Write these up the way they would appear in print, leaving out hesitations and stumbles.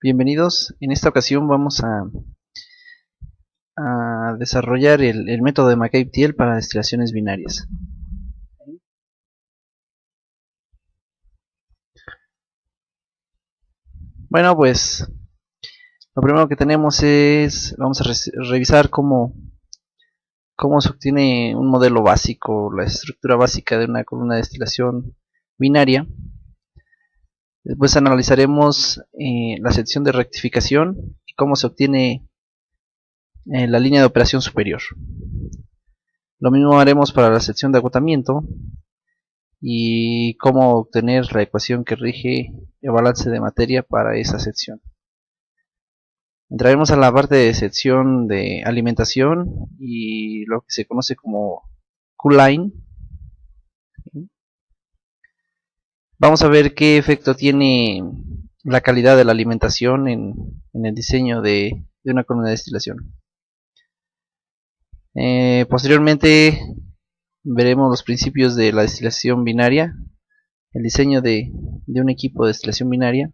Bienvenidos. En esta ocasión vamos a desarrollar el método de McCabe-Thiele para destilaciones binarias. Bueno, pues lo primero que tenemos es, vamos a revisar cómo se obtiene un modelo básico, la estructura básica de una columna de destilación binaria. Después analizaremos la sección de rectificación y cómo se obtiene la línea de operación superior. Lo mismo haremos para la sección de agotamiento y cómo obtener la ecuación que rige el balance de materia para esa sección. Entraremos a la parte de sección de alimentación y lo que se conoce como Q-line. Vamos a ver qué efecto tiene la calidad de la alimentación en el diseño de una columna de destilación. Posteriormente veremos los principios de la destilación binaria, el diseño de un equipo de destilación binaria,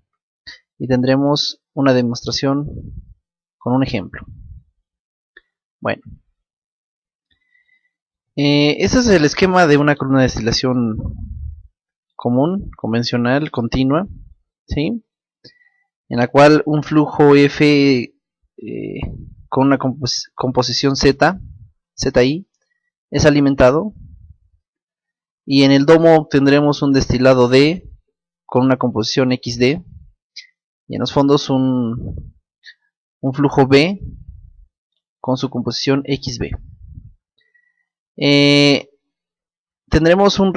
y tendremos una demostración con un ejemplo. Bueno, este es el esquema de una columna de destilación común, convencional, continua, ¿sí? En la cual un flujo F con una composición Z, ZI, es alimentado, y en el domo obtendremos un destilado D con una composición XD, y en los fondos un flujo B con su composición XB. Tendremos un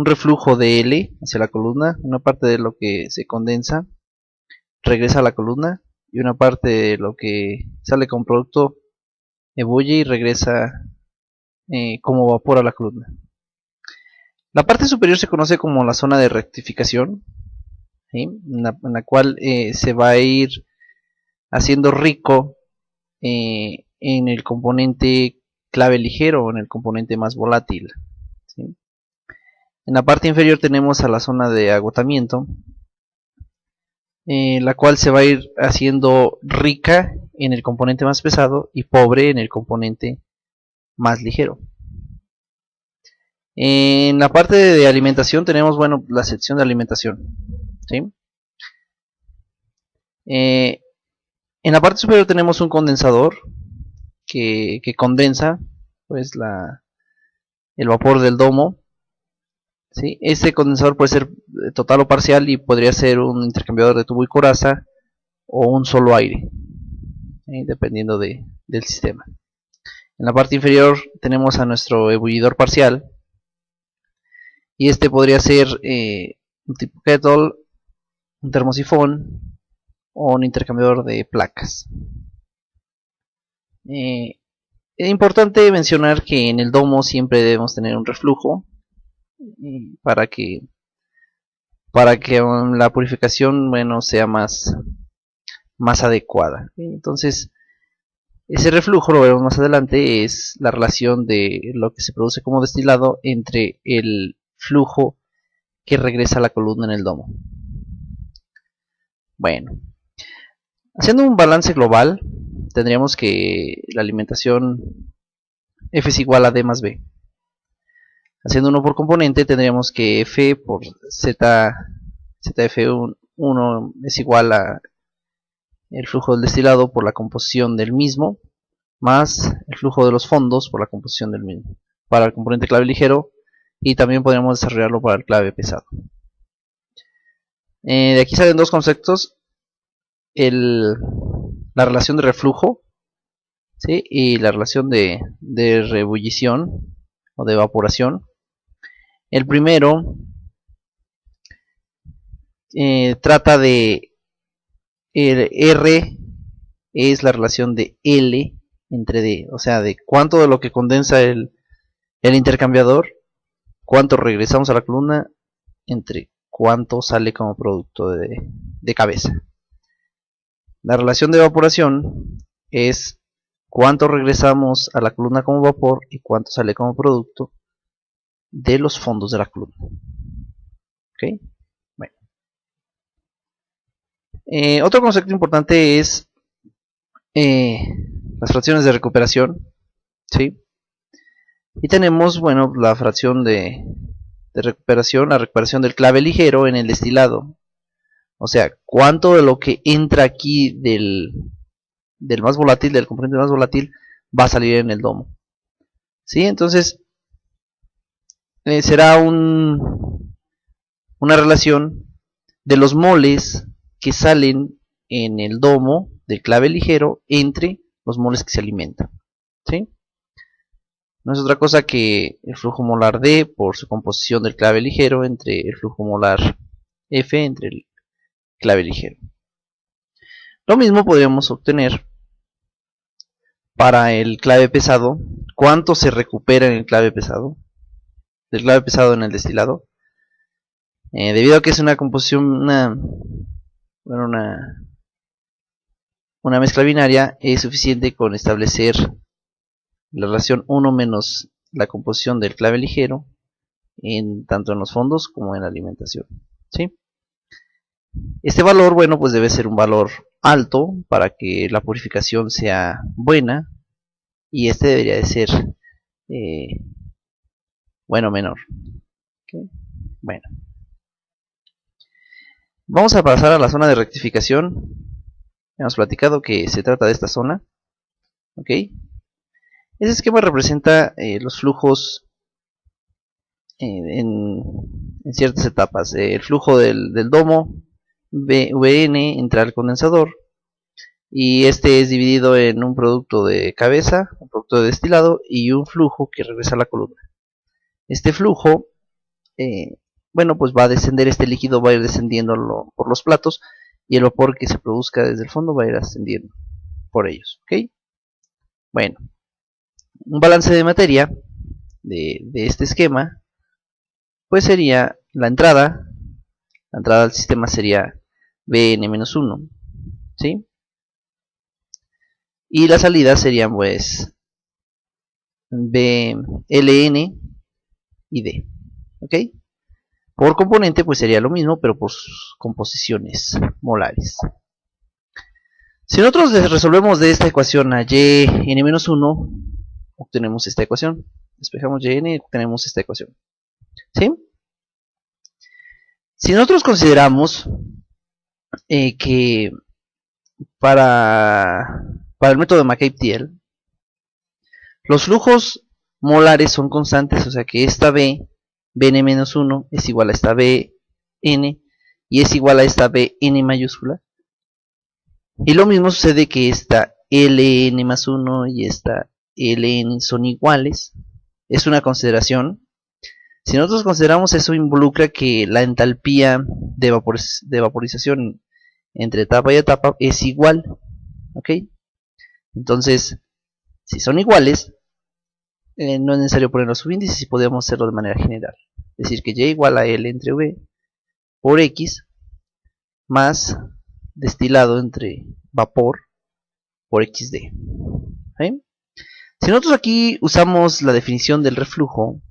reflujo de L hacia la columna, una parte de lo que se condensa regresa a la columna y una parte de lo que sale como producto ebulle y regresa como vapor a la columna. La parte superior se conoce como la zona de rectificación, ¿sí? en la cual se va a ir haciendo rico en el componente clave ligero o en el componente más volátil, ¿sí? En la parte inferior tenemos a la zona de agotamiento, la cual se va a ir haciendo rica en el componente más pesado y pobre en el componente más ligero. En la parte de alimentación tenemos, bueno, la sección de alimentación, ¿sí? En la parte superior tenemos un condensador que condensa pues el vapor del domo, ¿sí? Este condensador puede ser total o parcial y podría ser un intercambiador de tubo y coraza o un solo aire, ¿sí? Dependiendo del sistema. En la parte inferior tenemos a nuestro ebullidor parcial, y este podría ser un tipo kettle, un termosifón o un intercambiador de placas. Es importante mencionar que en el domo siempre debemos tener un reflujo para que la purificación, bueno, sea más adecuada. Entonces, ese reflujo, lo veremos más adelante, es la relación de lo que se produce como destilado entre el flujo que regresa a la columna en el domo. Bueno, haciendo un balance global, tendríamos que la alimentación F es igual a D más B. Haciendo uno por componente, tendríamos que F por ZF1 es igual a el flujo del destilado por la composición del mismo, más el flujo de los fondos por la composición del mismo, para el componente clave ligero, y también podríamos desarrollarlo para el clave pesado. De aquí salen dos conceptos, la relación de reflujo, ¿sí? Y la relación de reebullición o de evaporación. El primero trata de el R es la relación de L entre D, o sea, de cuánto de lo que condensa el intercambiador, cuánto regresamos a la columna, entre cuánto sale como producto de cabeza. La relación de evaporación es cuánto regresamos a la columna como vapor y cuánto sale como producto de los fondos de la columna. ¿Ok? Bueno. Otro concepto importante es las fracciones de recuperación, ¿sí? Y tenemos, bueno, la fracción de recuperación, la recuperación del clave ligero en el destilado. O sea, cuánto de lo que entra aquí del más volátil, del componente más volátil, va a salir en el domo. ¿Sí? Entonces, será una relación de los moles que salen en el domo del clave ligero entre los moles que se alimentan. ¿Sí? No es otra cosa que el flujo molar D por su composición del clave ligero entre el flujo molar F entre el clave ligero. Lo mismo podríamos obtener para el clave pesado. ¿Cuánto se recupera en el clave pesado? Del clave pesado en el destilado. Debido a que es una composición, una mezcla binaria, es suficiente con establecer la relación 1 menos la composición del clave ligero tanto en los fondos como en la alimentación. ¿Sí? Este valor, bueno, pues debe ser un valor alto para que la purificación sea buena, y este debería de ser, bueno, menor. ¿Okay? Bueno, vamos a pasar a la zona de rectificación. Hemos platicado que se trata de esta zona. ¿Ok? Ese esquema representa los flujos en ciertas etapas. El flujo del domo VN entra al condensador, y este es dividido en un producto de cabeza, un producto de destilado y un flujo que regresa a la columna. Este flujo, bueno, pues va a descender, este líquido va a ir descendiendo por los platos, y el vapor que se produzca desde el fondo va a ir ascendiendo por ellos. ¿Ok? Bueno, un balance de materia de este esquema, pues sería la entrada al sistema sería Bn-1, ¿sí? Y la salida serían pues Ln y D, ¿ok? Por componente pues sería lo mismo, pero por sus composiciones molares. Si nosotros resolvemos de esta ecuación a yn-1, obtenemos esta ecuación. Despejamos yn, obtenemos esta ecuación. ¿Sí? Si nosotros consideramos que para el método de McCabe-Thiele, los flujos molares son constantes, o sea que esta Bn-1 es igual a esta Bn y es igual a esta Bn mayúscula. Y lo mismo sucede que esta Ln más 1 y esta Ln son iguales. Es una consideración. Si nosotros consideramos eso, involucra que la entalpía de vaporización entre etapa y etapa es igual. ¿Ok? Entonces, si son iguales, no es necesario poner los subíndices y podemos hacerlo de manera general. Es decir, que y igual a L entre V por X más destilado entre vapor por XD. ¿Sí? Si nosotros aquí usamos la definición del reflujo,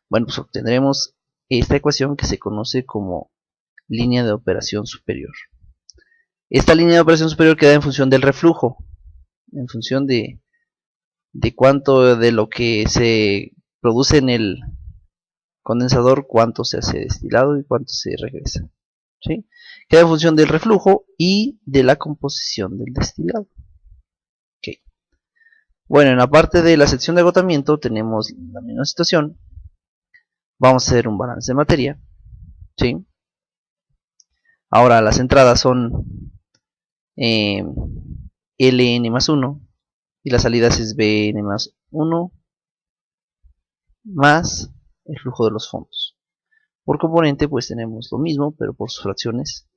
bueno, pues obtendremos esta ecuación que se conoce como línea de operación superior. Esta línea de operación superior queda en función del reflujo, en función de cuánto de lo que se produce en el condensador, cuánto se hace destilado y cuánto se regresa. ¿Sí? Queda en función del reflujo y de la composición del destilado. Okay. Bueno, en la parte de la sección de agotamiento tenemos la misma situación. Vamos a hacer un balance de materia. ¿Sí? Ahora las entradas son Ln más 1 y las salidas es Bn más 1 más el flujo de los fondos. Por componente pues tenemos lo mismo, pero por sus fracciones.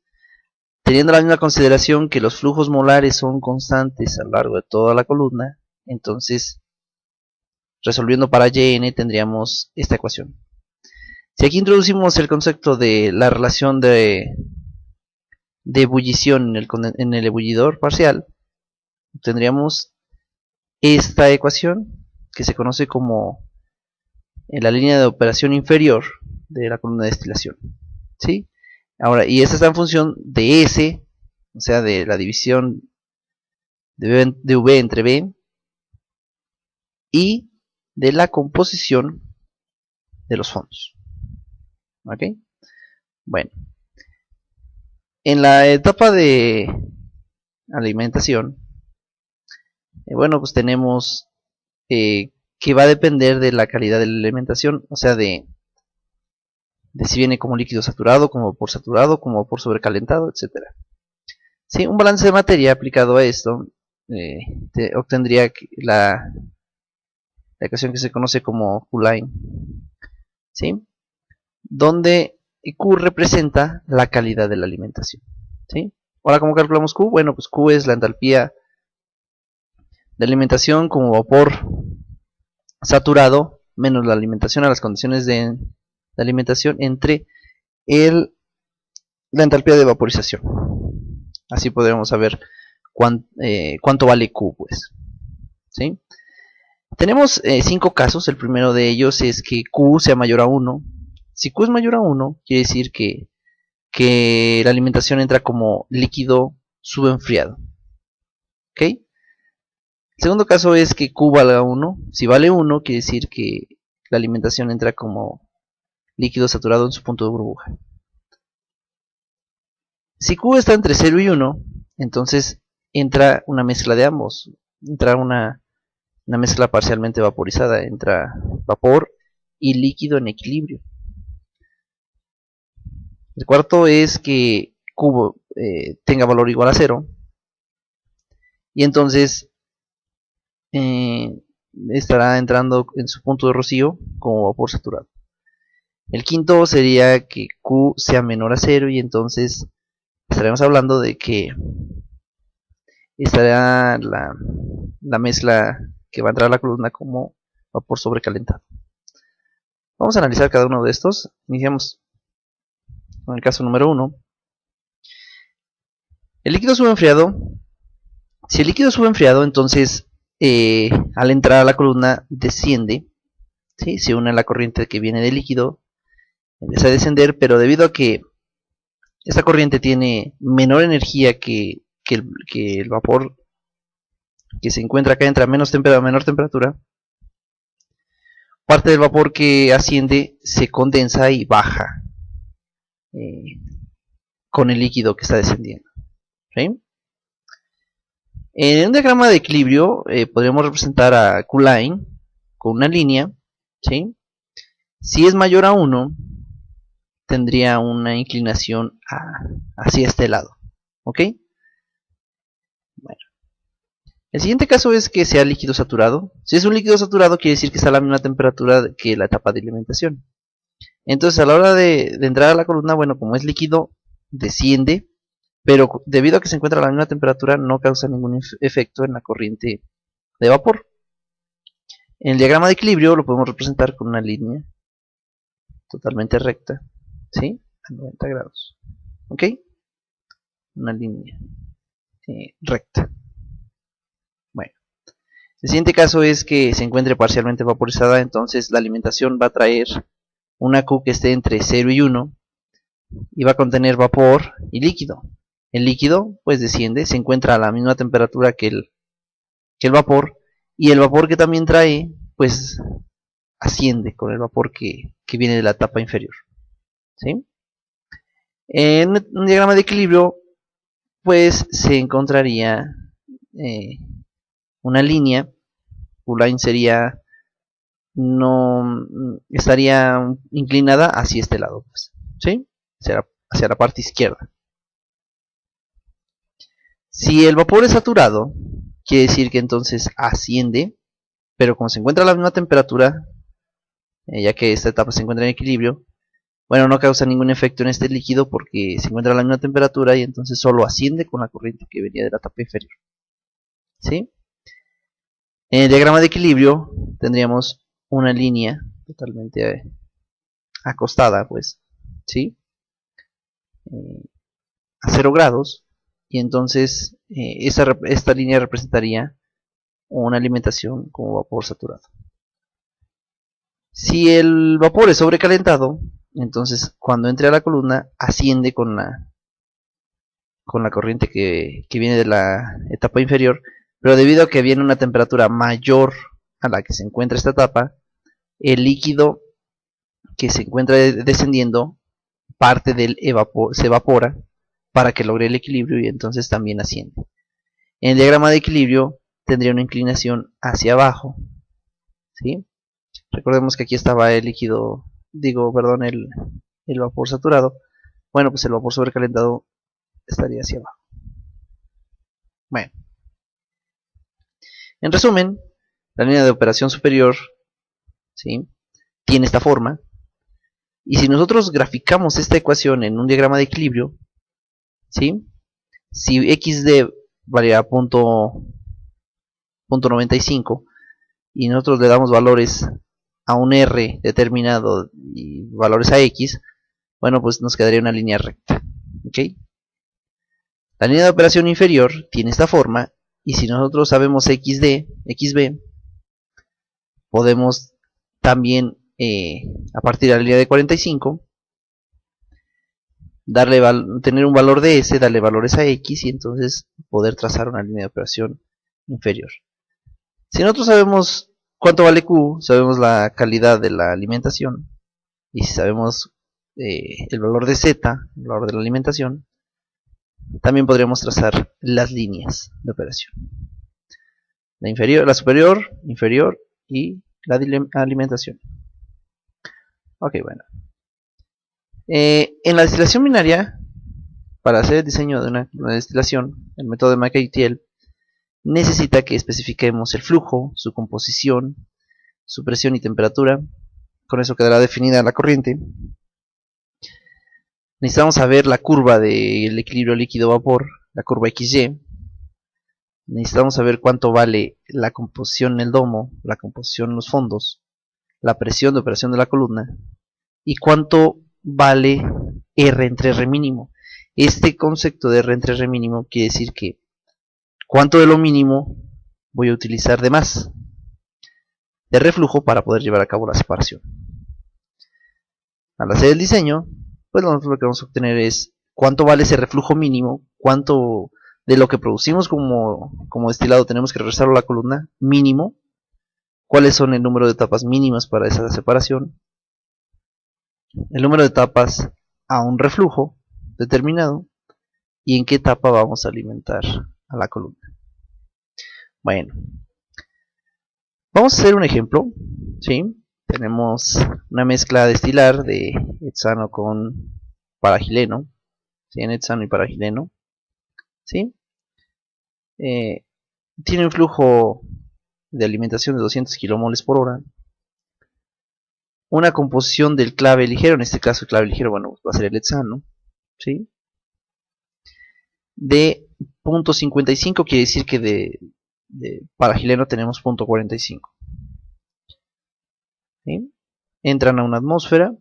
Teniendo la misma consideración que los flujos molares son constantes a lo largo de toda la columna, entonces resolviendo para Yn tendríamos esta ecuación. Si aquí introducimos el concepto de la relación de ebullición en el ebullidor parcial, tendríamos esta ecuación que se conoce como en la línea de operación inferior de la columna de destilación. ¿Sí? Ahora, y esta está en función de S, o sea, de la división de V entre B, y de la composición de los fondos. ¿Ok? Bueno, en la etapa de alimentación, bueno, pues tenemos que va a depender de la calidad de la alimentación, o sea, de si viene como líquido saturado, como vapor saturado, como vapor sobrecalentado, etc. Sí, un balance de materia aplicado a esto obtendría la ecuación que se conoce como Q-line, ¿sí? Donde Q representa la calidad de la alimentación, ¿sí? Ahora, ¿cómo calculamos Q? Bueno, pues Q es la entalpía de alimentación como vapor saturado menos la alimentación a las condiciones de alimentación entre la entalpía de vaporización. Así podremos saber cuánto vale Q, pues, ¿sí? Tenemos 5 casos. El primero de ellos es que Q sea mayor a 1. Si Q es mayor a 1, quiere decir que la alimentación entra como líquido subenfriado. ¿Ok? El segundo caso es que Q valga 1. Si vale 1, quiere decir que la alimentación entra como líquido saturado en su punto de burbuja. Si Q está entre 0 y 1, entonces entra una mezcla de ambos. Entra una mezcla parcialmente vaporizada. Entra vapor y líquido en equilibrio. El cuarto es que Q tenga valor igual a 0. Y entonces estará entrando en su punto de rocío como vapor saturado. El quinto sería que Q sea menor a 0 y entonces estaremos hablando de que estará la mezcla que va a entrar a la columna como vapor sobrecalentado. Vamos a analizar cada uno de estos. Iniciamos con el caso número 1. El líquido subenfriado. Si el líquido subenfriado, entonces al entrar a la columna desciende, ¿sí? Se une a la corriente que viene del líquido, empieza a descender, pero debido a que esta corriente tiene menor energía que el vapor que se encuentra acá entra a menor temperatura, parte del vapor que asciende se condensa y baja con el líquido que está descendiendo. ¿Sí? En un diagrama de equilibrio podríamos representar a Q-line con una línea, ¿sí? Si es mayor a 1, tendría una inclinación hacia este lado, ¿ok? Bueno. El siguiente caso es que sea líquido saturado. Si es un líquido saturado, quiere decir que está a la misma temperatura que la etapa de alimentación. Entonces, a la hora de entrar a la columna, bueno, como es líquido, desciende, pero debido a que se encuentra a la misma temperatura, no causa ningún efecto en la corriente de vapor. En el diagrama de equilibrio lo podemos representar con una línea totalmente recta, ¿sí? A 90 grados, ¿ok? Una línea recta. Bueno, el siguiente caso es que se encuentre parcialmente vaporizada, entonces la alimentación va a traer una Q que esté entre 0 y 1 y va a contener vapor y líquido. El líquido pues desciende, se encuentra a la misma temperatura que el vapor, y el vapor que también trae pues asciende con el vapor que viene de la etapa inferior, ¿sí? En un diagrama de equilibrio pues se encontraría una línea. Q-line sería estaría inclinada hacia este lado, pues, ¿sí? Hacia la parte izquierda. Si el vapor es saturado, quiere decir que entonces asciende, pero como se encuentra a la misma temperatura, ya que esta etapa se encuentra en equilibrio, bueno, no causa ningún efecto en este líquido porque se encuentra a la misma temperatura y entonces solo asciende con la corriente que venía de la etapa inferior, ¿sí? En el diagrama de equilibrio tendríamos una línea totalmente acostada, pues, ¿sí? A 0 grados, y entonces esta línea representaría una alimentación como vapor saturado. Si el vapor es sobrecalentado, Entonces, cuando entre a la columna, asciende con la corriente que viene de la etapa inferior, pero debido a que viene una temperatura mayor a la que se encuentra esta etapa, el líquido que se encuentra descendiendo, parte del se evapora para que logre el equilibrio y entonces también asciende. En el diagrama de equilibrio tendría una inclinación hacia abajo, ¿sí? Recordemos que aquí estaba el líquido, el vapor saturado. Bueno, pues el vapor sobrecalentado estaría hacia abajo. Bueno, en resumen, la línea de operación superior, ¿sí?, tiene esta forma. Y si nosotros graficamos esta ecuación en un diagrama de equilibrio, ¿sí?, si xd vale a punto 95 y nosotros le damos valores a un r determinado y valores a x, bueno, pues nos quedaría una línea recta. ¿Ok? La línea de operación inferior tiene esta forma, y si nosotros sabemos xb, podemos también, a partir de la línea de 45, tener un valor de s, darle valores a x, y entonces poder trazar una línea de operación inferior. Si nosotros sabemos cuánto vale q, sabemos la calidad de la alimentación, y si sabemos el valor de z, el valor de la alimentación, también podríamos trazar las líneas de operación. La superior, inferior y la alimentación. Ok, bueno. En la destilación binaria, para hacer el diseño de una destilación, el método de McAtiel necesita que especifiquemos el flujo, su composición, su presión y temperatura. Con eso quedará definida la corriente. Necesitamos saber la curva del equilibrio líquido-vapor, la curva XY. Necesitamos saber cuánto vale la composición en el domo, la composición en los fondos, la presión de operación de la columna y cuánto vale R entre R mínimo. Este concepto de R entre R mínimo quiere decir que cuánto de lo mínimo voy a utilizar de más de reflujo para poder llevar a cabo la separación. Al hacer el diseño, pues nosotros lo que vamos a obtener es cuánto vale ese reflujo mínimo, cuánto de lo que producimos como destilado tenemos que regresarlo a la columna mínimo, cuáles son el número de etapas mínimas para esa separación, el número de etapas a un reflujo determinado y en qué etapa vamos a alimentar a la columna. Bueno, vamos a hacer un ejemplo, ¿sí? Tenemos una mezcla destilar de hexano con paragileno, ¿sí? En hexano y paragileno, ¿sí? Tiene un flujo de alimentación de 200 kilomoles por hora, una composición del clave ligero, en este caso el clave ligero, bueno, va a ser el hexano, ¿sí?, de 0.55, quiere decir que de paragileno tenemos 0.45. ¿Sí? Entran a una atmósfera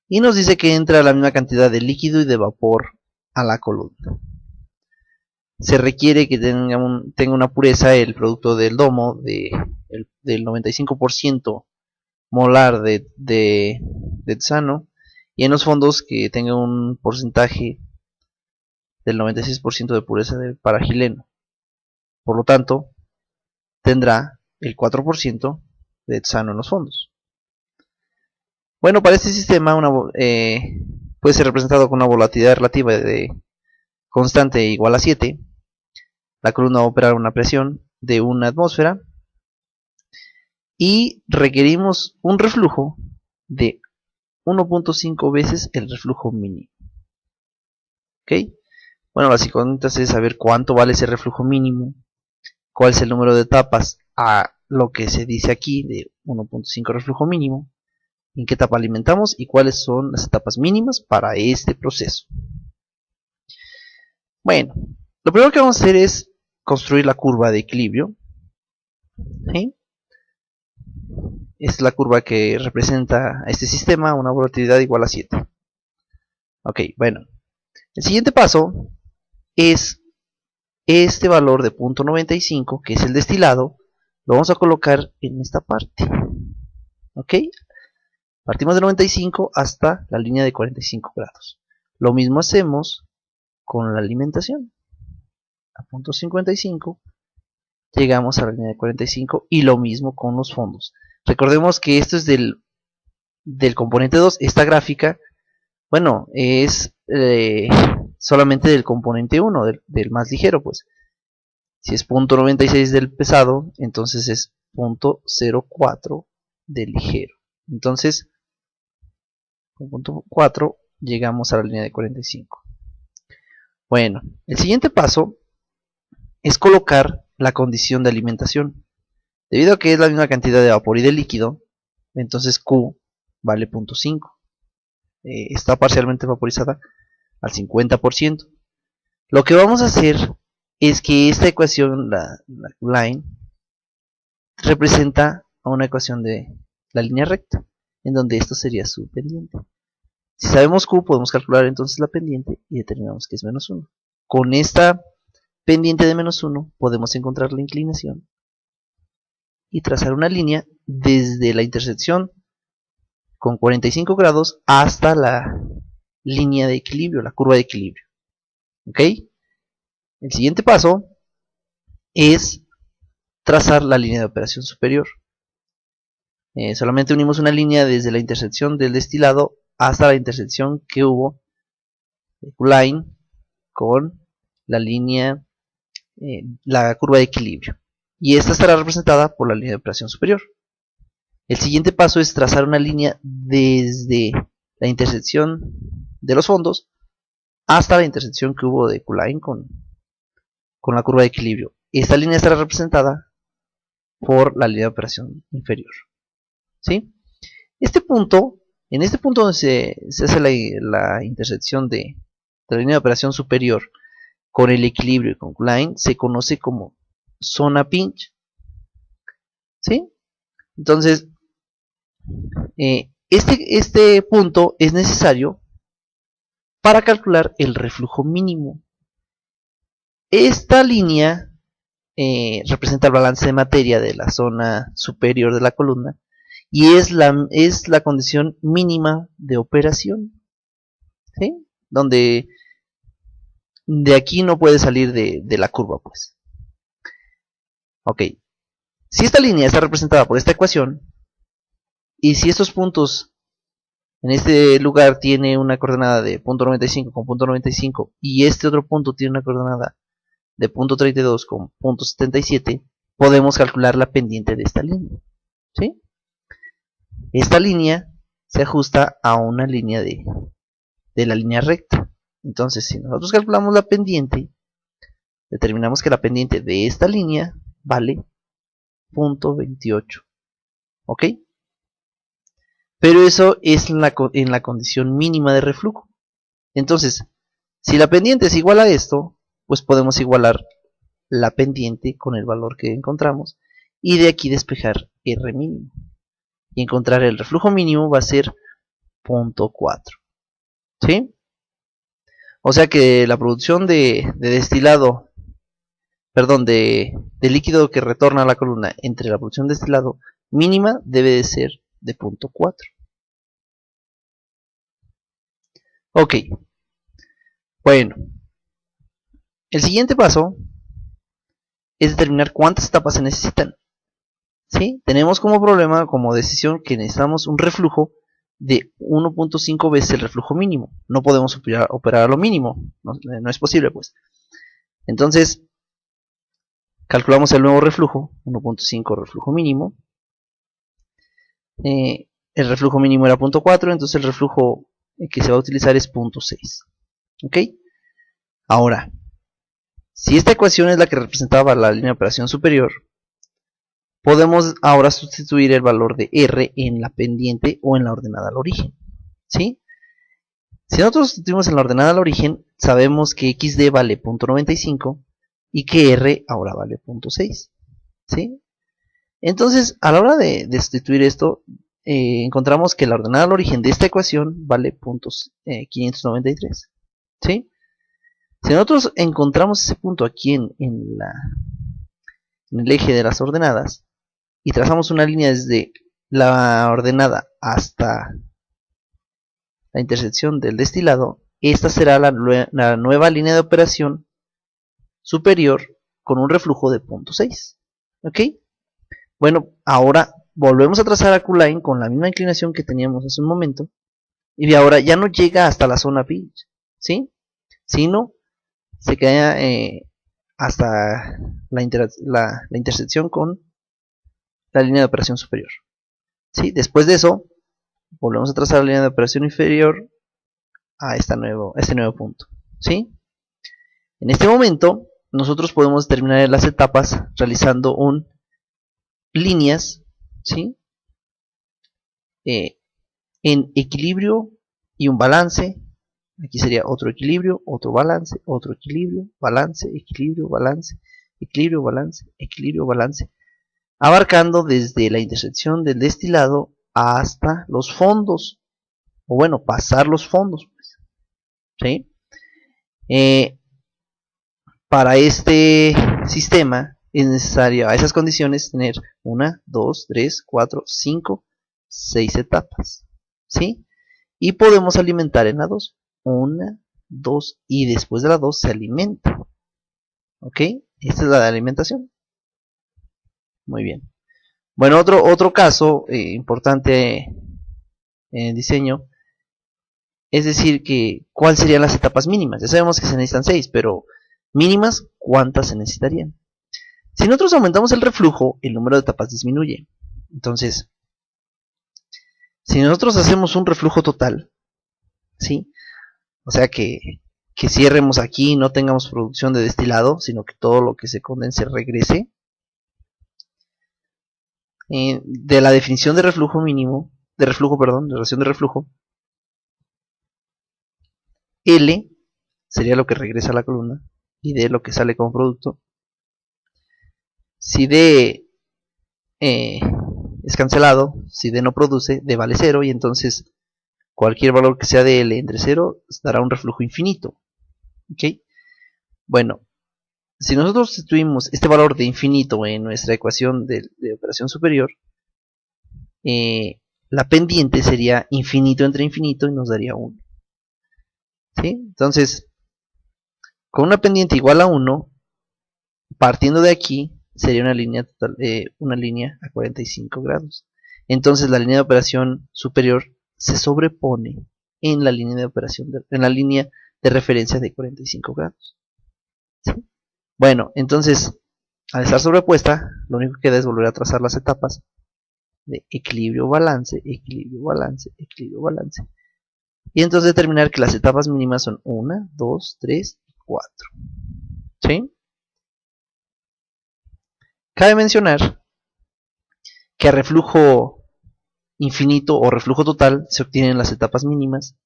y nos dice que entra la misma cantidad de líquido y de vapor a la columna. Se requiere que tenga una pureza el producto del domo del 95% molar de hexano, y en los fondos que tenga un porcentaje del 96% de pureza de paragileno. Por lo tanto, tendrá el 4% de hexano en los fondos. Bueno, para este sistema puede ser representado con una volatilidad relativa de constante igual a 7. La columna va a operar a una presión de una atmósfera y requerimos un reflujo de 1.5 veces el reflujo mínimo. ¿Ok? Bueno, las incógnitas es saber cuánto vale ese reflujo mínimo, cuál es el número de etapas a lo que se dice aquí de 1.5 reflujo mínimo, en qué etapa alimentamos y cuáles son las etapas mínimas para este proceso. Bueno, lo primero que vamos a hacer es construir la curva de equilibrio. ¿Sí? Es la curva que representa a este sistema, una volatilidad igual a 7. Ok, bueno. El siguiente paso es este valor de 0.95, que es el destilado, lo vamos a colocar en esta parte. Ok. Partimos de 95 hasta la línea de 45 grados. Lo mismo hacemos con la alimentación. A punto 55 llegamos a la línea de 45 y lo mismo con los fondos. Recordemos que esto es del componente 2. Esta gráfica, bueno, es solamente del componente 1, del más ligero, pues. Si es punto 96 del pesado, entonces es punto 04 del ligero. Entonces, con punto 4 llegamos a la línea de 45. Bueno, el siguiente paso es colocar la condición de alimentación. Debido a que es la misma cantidad de vapor y de líquido, entonces Q vale 0.5. Está parcialmente vaporizada al 50%. Lo que vamos a hacer es que esta ecuación, la line, representa a una ecuación de la línea recta, en donde esto sería su pendiente. Si sabemos Q, podemos calcular entonces la pendiente y determinamos que es menos 1. Con esta pendiente de menos 1 podemos encontrar la inclinación y trazar una línea desde la intersección con 45 grados hasta la línea de equilibrio, la curva de equilibrio. ¿Ok? El siguiente paso es trazar la línea de operación superior. Solamente unimos una línea desde la intersección del destilado hasta la intersección que hubo de Q-line con la línea, la curva de equilibrio. Y esta estará representada por la línea de operación superior. El siguiente paso es trazar una línea desde la intersección de los fondos hasta la intersección que hubo de Q-line con la curva de equilibrio. Esta línea estará representada por la línea de operación inferior. ¿Sí? En este punto donde se hace la intersección de la línea de operación superior con el equilibrio y con Q-line, se conoce como zona pinch. ¿Sí? Entonces, este punto es necesario para calcular el reflujo mínimo. Esta línea representa el balance de materia de la zona superior de la columna y es la condición mínima de operación, ¿sí? Donde de aquí no puede salir de la curva, pues. Ok, si esta línea está representada por esta ecuación y si estos puntos en este lugar tiene una coordenada de punto 95 con punto 95 y este otro punto tiene una coordenada de punto 32 con punto 77, podemos calcular la pendiente de esta línea, ¿sí? Esta línea se ajusta a una línea de la línea recta. Entonces, si nosotros calculamos la pendiente, determinamos que la pendiente de esta línea vale 0.28. ¿Ok? Pero eso es en la condición mínima de reflujo. Entonces, si la pendiente es igual a esto, pues podemos igualar la pendiente con el valor que encontramos y de aquí despejar R mínimo. Y encontrar el reflujo mínimo va a ser 0.4. ¿Sí? O sea que la producción de destilado, perdón, de líquido que retorna a la columna entre la producción de destilado mínima debe de ser de 0.4. Ok. Bueno. El siguiente paso es determinar cuántas etapas se necesitan. ¿Sí? Tenemos como problema, como decisión, que necesitamos un reflujo de 1.5 veces el reflujo mínimo. No podemos operar a lo mínimo. No es posible, pues. Entonces, calculamos el nuevo reflujo, 1.5 reflujo mínimo. El reflujo mínimo era 0.4, entonces el reflujo que se va a utilizar es 0.6. ¿Ok? Ahora, si esta ecuación es la que representaba la línea de operación superior, podemos ahora sustituir el valor de R en la pendiente o en la ordenada al origen. ¿Sí? Si nosotros sustituimos en la ordenada al origen, sabemos que XD vale 0.95 y que R ahora vale 0.6. ¿Sí? Entonces, a la hora de sustituir esto, encontramos que la ordenada al origen de esta ecuación vale 593. ¿Sí? Si nosotros encontramos ese punto aquí en el eje de las ordenadas y trazamos una línea desde la ordenada hasta la intersección del destilado, esta será la nueva línea de operación superior con un reflujo de 0.6. ¿Ok? Bueno, ahora volvemos a trazar a Q-line con la misma inclinación que teníamos hace un momento. Y ahora ya no llega hasta la zona pinch, ¿sí? Sino se queda hasta la intersección con la línea de operación superior. ¿Sí? Después de eso, volvemos a trazar la línea de operación inferior a este nuevo punto. ¿Sí? En este momento, nosotros podemos terminar las etapas realizando líneas, ¿sí? En equilibrio y un balance. Aquí sería otro equilibrio, otro balance, otro equilibrio, balance, equilibrio, balance, equilibrio, balance, equilibrio, balance, abarcando desde la intersección del destilado hasta los fondos, o bueno, pasar los fondos, pues, ¿sí? Para este sistema es necesario a esas condiciones tener 1, 2, 3, 4, 5, 6 etapas, ¿sí? Y podemos alimentar en la 2, 1, 2 y después de la 2 se alimenta, ¿ok? Esta es la alimentación. Muy bien. Bueno, otro caso importante en el diseño es decir que ¿cuáles serían las etapas mínimas? Ya sabemos que se necesitan 6, pero mínimas, ¿cuántas se necesitarían? Si nosotros aumentamos el reflujo, el número de etapas disminuye. Entonces, si nosotros hacemos un reflujo total, ¿sí? O sea que cierremos aquí y no tengamos producción de destilado, sino que todo lo que se condense regrese. De la definición de reflujo mínimo, de relación de reflujo, L sería lo que regresa a la columna y D lo que sale como producto. Si D es cancelado, si D no produce, D vale 0 y entonces cualquier valor que sea de L entre 0 dará un reflujo infinito. ¿Ok? Bueno, si nosotros sustituimos este valor de infinito en nuestra ecuación de operación superior, la pendiente sería infinito entre infinito y nos daría 1. ¿Sí? Entonces, con una pendiente igual a 1, partiendo de aquí, sería una línea a 45 grados. Entonces la línea de operación superior se sobrepone en la línea de operación en la línea de referencia de 45 grados. ¿Sí? Bueno, entonces al estar sobrepuesta, lo único que queda es volver a trazar las etapas de equilibrio, balance, equilibrio, balance, equilibrio, balance. Y entonces determinar que las etapas mínimas son 1, 2, 3 y 4. ¿Sí? Cabe mencionar que a reflujo infinito o reflujo total se obtienen las etapas mínimas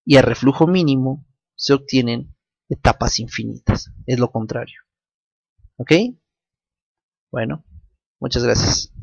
y a reflujo mínimo se obtienen etapas infinitas. Es lo contrario. ¿Ok? Bueno, muchas gracias.